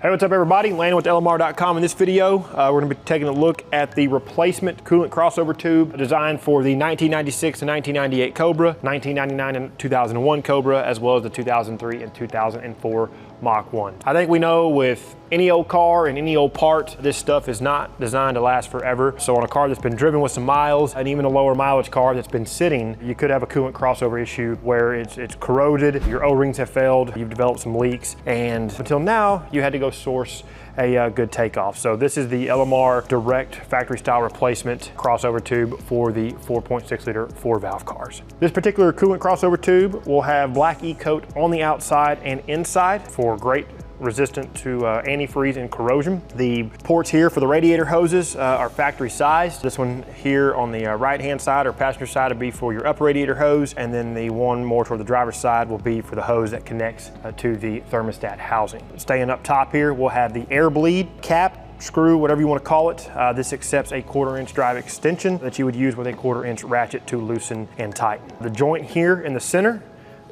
Hey, what's up everybody? Landon with LMR.com. In this video, we're gonna be taking a look at the replacement coolant crossover tube designed for the 1996 and 1998 Cobra, 1999 and 2001 Cobra, as well as the 2003 and 2004 Mach 1. I think we know with any old car and any old part, this stuff is not designed to last forever. So on a car that's been driven with some miles, and even a lower mileage car that's been sitting, you could have a coolant crossover issue where it's corroded, your O-rings have failed, you've developed some leaks, and until now, you had to go source a good takeoff. So this is the LMR direct factory style replacement crossover tube for the 4.6 liter 4-valve cars. This particular coolant crossover tube will have black E-coat on the outside and inside for great resistant to antifreeze and corrosion. The ports here for the radiator hoses are factory sized. This one here on the right hand side or passenger side will be for your upper radiator hose, and then the one more toward the driver's side will be for the hose that connects to the thermostat housing. Staying up top here, we'll have the air bleed cap, screw, whatever you want to call it. This accepts a 1/4 inch drive extension that you would use with a 1/4 inch ratchet to loosen and tighten. The joint here in the center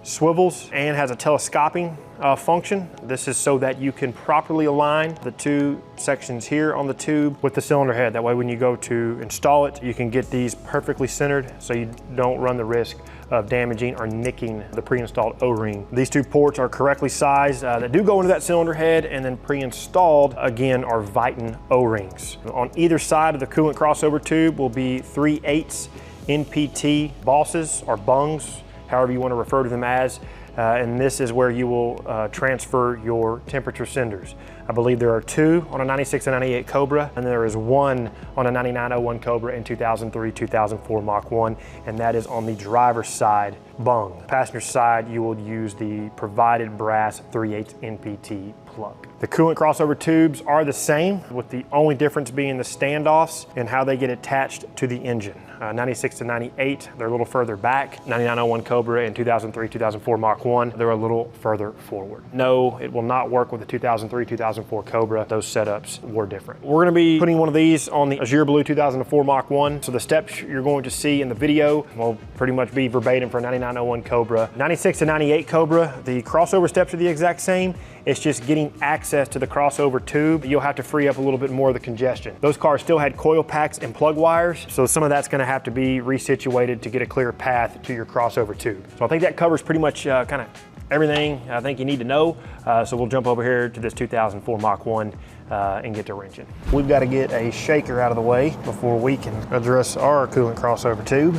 swivels and has a telescoping function. This is so that you can properly align the two sections here on the tube with the cylinder head. That way when you go to install it, you can get these perfectly centered so you don't run the risk of damaging or nicking the pre-installed O-ring. These two ports are correctly sized that do go into that cylinder head, and then pre-installed again are Viton O-rings. On either side of the coolant crossover tube will be 3/8 NPT bosses or bungs, however you want to refer to them as, and this is where you will transfer your temperature senders. I believe there are 2 on a 96 and 98 Cobra, and there is 1 on a 9901 Cobra in 2003-2004 Mach 1, and that is on the driver's side bung. Passenger side, you will use the provided brass 3/8 NPT plug. The coolant crossover tubes are the same, with the only difference being the standoffs and how they get attached to the engine. 96 to 98, they're a little further back. 9901 Cobra and 2003-2004 Mach 1, they're a little further forward. No, it will not work with the 2003-2004 Cobra. Those setups were different. We're gonna be putting one of these on the Azure Blue 2004 Mach 1. So the steps you're going to see in the video will pretty much be verbatim for 9901 Cobra. 96 to 98 Cobra, the crossover steps are the exact same. It's just getting access to the crossover tube. You'll have to free up a little bit more of the congestion. Those cars still had coil packs and plug wires, so some of that's gonna have to be resituated to get a clear path to your crossover tube. So I think that covers pretty much kind of everything I think you need to know. So we'll jump over here to this 2004 Mach 1 and get to wrenching. We've got to get a shaker out of the way before we can address our coolant crossover tube.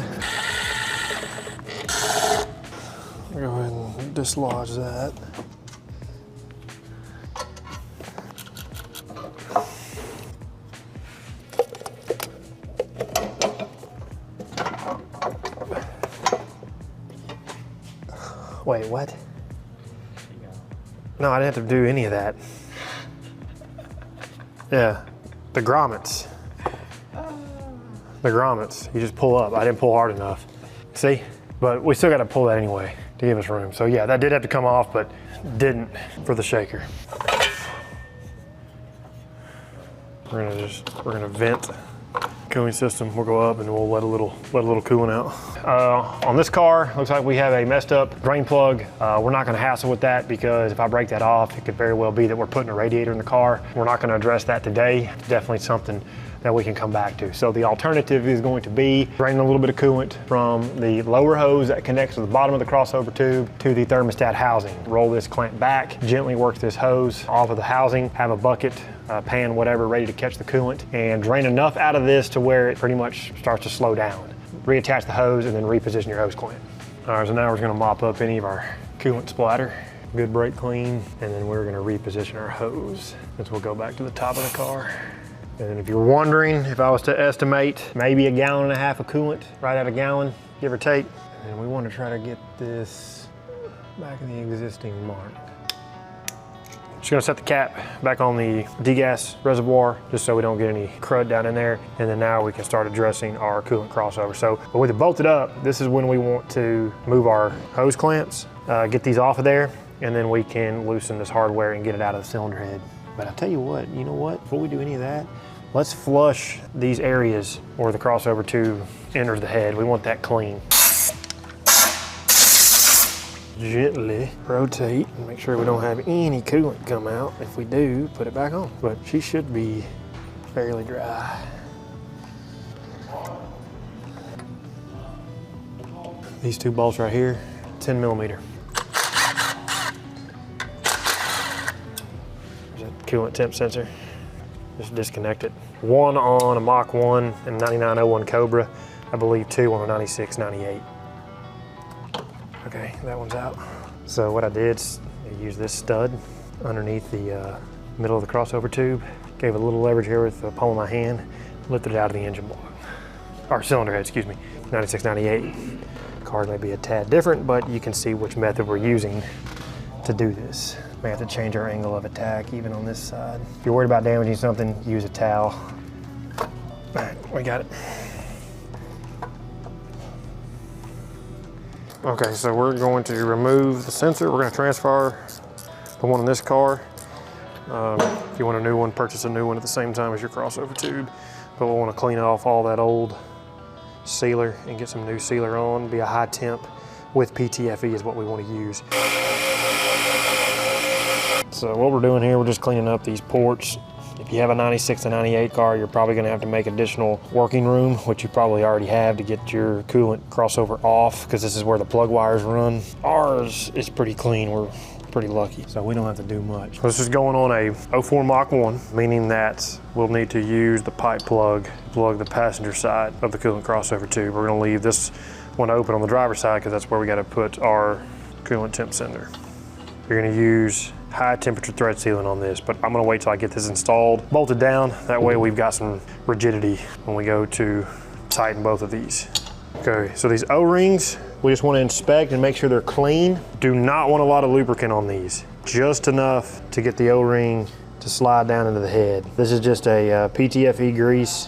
Go ahead and dislodge that. Wait, what? No, I didn't have to do any of that. Yeah, the grommets. The grommets, you just pull up. I didn't pull hard enough. See? But we still got to pull that anyway to give us room. So yeah, that did have to come off, but didn't for the shaker. We're gonna vent cooling system. We'll go up and we'll let a little coolant out. On this car, looks like we have a messed up drain plug. We're not gonna hassle with that because if I break that off, it could very well be that we're putting a radiator in the car. We're not gonna address that today. It's definitely something that we can come back to. So the alternative is going to be draining a little bit of coolant from the lower hose that connects to the bottom of the crossover tube to the thermostat housing. Roll this clamp back, gently work this hose off of the housing, have a bucket, pan, whatever, ready to catch the coolant, and drain enough out of this to where it pretty much starts to slow down. Reattach the hose and then reposition your hose clamp. All right, so now we're gonna mop up any of our coolant splatter. Good brake clean, and then we're gonna reposition our hose. As we'll go back to the top of the car. And if you're wondering, if I was to estimate maybe 1.5 gallons of coolant, right at a gallon, give or take. And we want to try to get this back in the existing mark. Just gonna set the cap back on the degas reservoir just so we don't get any crud down in there. And then now we can start addressing our coolant crossover. So with it bolted up, this is when we want to move our hose clamps, get these off of there, and then we can loosen this hardware and get it out of the cylinder head. But I'll tell you what, before we do any of that, let's flush these areas where the crossover tube enters the head. We want that clean. gently rotate and make sure we don't have any coolant come out. If we do, put it back on. But she should be fairly dry. These two bolts right here, 10 millimeter. There's a coolant temp sensor. Just disconnect it. One on a Mach 1 and 9901 Cobra. I believe two on a 9698. Okay, that one's out. So what I did is I used this stud underneath the middle of the crossover tube. Gave it a little leverage here with the palm of my hand. Lifted it out of the engine block. Or cylinder head, excuse me. 9698. Card may be a tad different, but you can see which method we're using to do this. May have to change our angle of attack even on this side. If you're worried about damaging something, use a towel. All right, we got it. Okay, so we're going to remove the sensor. We're going to transfer the one in this car. If you want a new one, purchase a new one at the same time as your crossover tube. But we'll want to clean off all that old sealer and get some new sealer on. Be a high temp with PTFE is what we want to use. So what we're doing here, we're just cleaning up these ports. If you have a 96 to 98 car, you're probably going to have to make additional working room, which you probably already have, to get your coolant crossover off, because this is where the plug wires run. Ours is pretty clean. We're pretty lucky, so we don't have to do much. This is going on a 04 Mach 1, meaning that we'll need to use the pipe plug to plug the passenger side of the coolant crossover tube. We're going to leave this one open on the driver's side because that's where we got to put our coolant temp sender. You're going to use high temperature thread sealant on this, but I'm going to wait till I get this installed, bolted down. That way we've got some rigidity when we go to tighten both of these. Okay, so these O-rings, we just want to inspect and make sure they're clean. Do not want a lot of lubricant on these. Just enough to get the O-ring to slide down into the head. This is just a PTFE grease.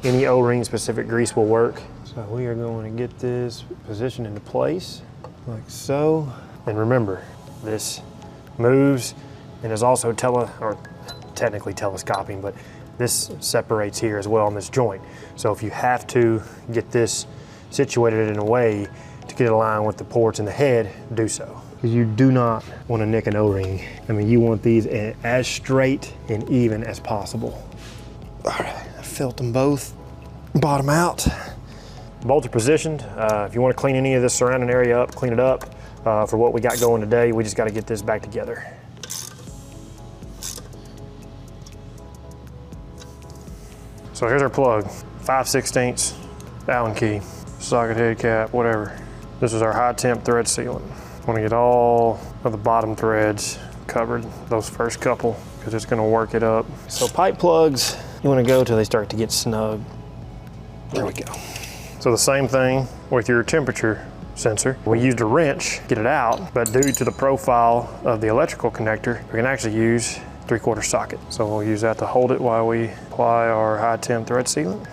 Any O-ring specific grease will work. So we are going to get this positioned into place like so. And remember, this moves and is also technically telescoping, but this separates here as well on this joint. So if you have to get this situated in a way to get it aligned with the ports in the head, do so. Because you do not want to nick an O-ring. I mean, you want these as straight and even as possible. All right, I filled them both, bottom out. Bolts are positioned. If you want to clean any of this surrounding area up, clean it up. For what we got going today, we just got to get this back together. So here's our plug, 5/16 Allen key, socket head cap, whatever. This is our high temp thread sealant. Want to get all of the bottom threads covered, those first couple, because it's going to work it up. So pipe plugs, you want to go till they start to get snug. There we go. So the same thing with your temperature sensor. We used a wrench to get it out, but due to the profile of the electrical connector, we can actually use 3/4 socket. So we'll use that to hold it while we apply our high temp thread sealant.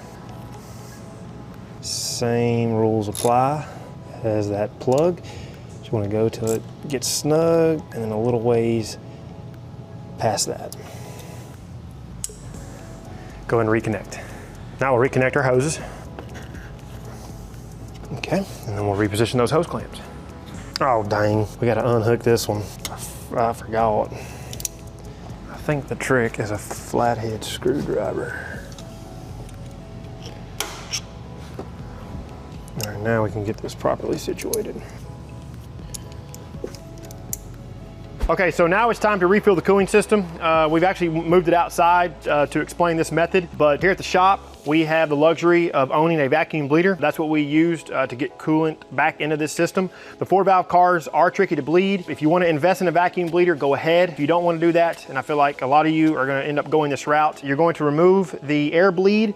Same rules apply as that plug. Just want to go till it gets snug and then a little ways past that. Go ahead and reconnect. Now we'll reconnect our hoses. Okay, and then we'll reposition those hose clamps. Oh dang, we gotta unhook this one. I forgot. I think the trick is a flathead screwdriver. All right, now we can get this properly situated. Okay, so now it's time to refill the cooling system. We've actually moved it outside to explain this method, but here at the shop, we have the luxury of owning a vacuum bleeder. That's what we used to get coolant back into this system. The 4-valve cars are tricky to bleed. If you want to invest in a vacuum bleeder, go ahead. If you don't want to do that, and I feel like a lot of you are going to end up going this route, you're going to remove the air bleed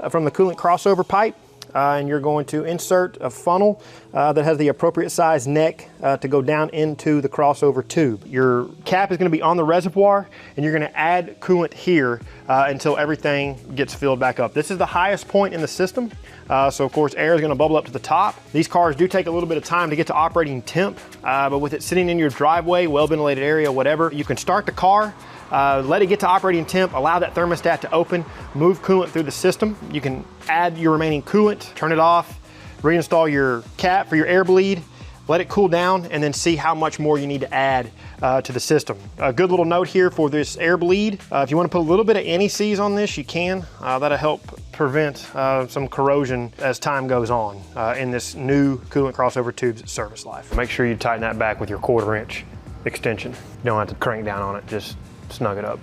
from the coolant crossover pipe. And you're going to insert a funnel that has the appropriate size neck to go down into the crossover tube. Your cap is going to be on the reservoir, and you're going to add coolant here until everything gets filled back up. This is the highest point in the system, so of course air is going to bubble up to the top. These cars do take a little bit of time to get to operating temp, but with it sitting in your driveway, well-ventilated area, whatever, you can start the car, let it get to operating temp, allow that thermostat to open, move coolant through the system. You can add your remaining coolant, turn it off, reinstall your cap for your air bleed, let it cool down, and then see how much more you need to add to the system. A good little note here for this air bleed. If you want to put a little bit of anti-seize on this, you can. That'll help prevent some corrosion as time goes on in this new coolant crossover tube's service life. Make sure you tighten that back with your 1/4 inch extension. You don't have to crank down on it, just snug it up.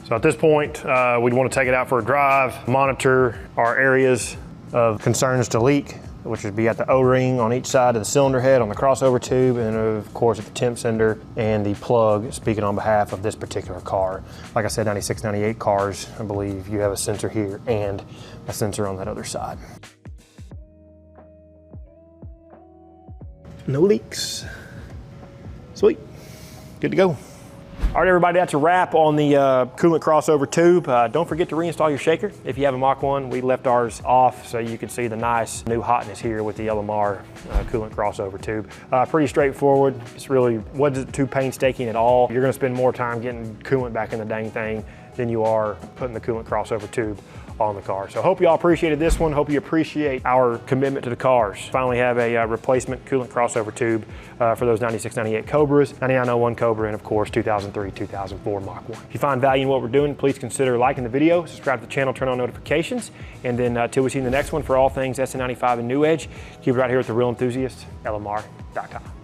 So at this point, we'd want to take it out for a drive, monitor our areas of concerns to leak, which would be at the O-ring on each side of the cylinder head on the crossover tube, and of course at the temp sender and the plug, speaking on behalf of this particular car. Like I said, 96, 98 cars, I believe you have a sensor here and a sensor on that other side. No leaks. Sweet, good to go. All right, everybody, that's a wrap on the coolant crossover tube. Don't forget to reinstall your shaker. If you have a Mach 1, we left ours off so you can see the nice new hotness here with the LMR coolant crossover tube. Pretty straightforward. It's really wasn't too painstaking at all. You're gonna spend more time getting coolant back in the dang thing than you are putting the coolant crossover tube on the car. So hope you all appreciated this one. Hope you appreciate our commitment to the cars. Finally have a replacement coolant crossover tube for those 96, 98 Cobras, 9901 Cobra, and of course 2003, 2004 Mach 1. If you find value in what we're doing, please consider liking the video, subscribe to the channel, turn on notifications, and then till we see you in the next one, for all things SN95 and New Edge, keep it right here with the Real Enthusiast, LMR.com.